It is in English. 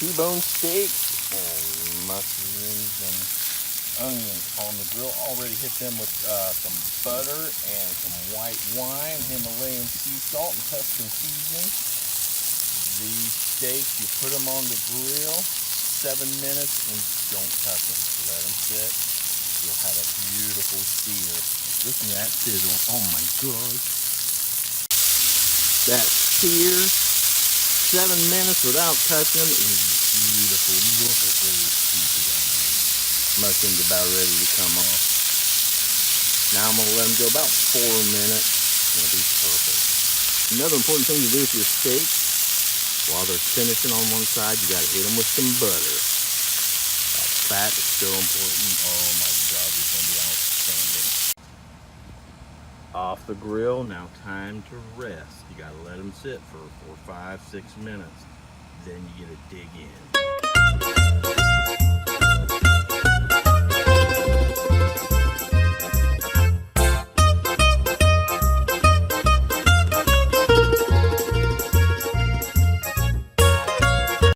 T-bone steaks and mushrooms and onions on the grill. Already hit them with some butter and some white wine, Himalayan sea salt, and Tuscan seasoning. These steaks, you put them on the grill 7 minutes and don't touch them. Let them sit. You'll have a beautiful sear. Listen to that sizzle. Oh my gosh. That sear, 7 minutes without touching them, is beautiful. Look at those pieces. Mushroom's about ready to come off. Now I'm gonna let them go about 4 minutes. It'll be perfect. Another important thing to do with your steak, while they're finishing on one side, you gotta hit them with some butter. That fat is so important. Oh my God, it's gonna be outstanding. Off the grill, now time to rest. You gotta let them sit for 4, 5, 6 minutes. Then you get to dig in.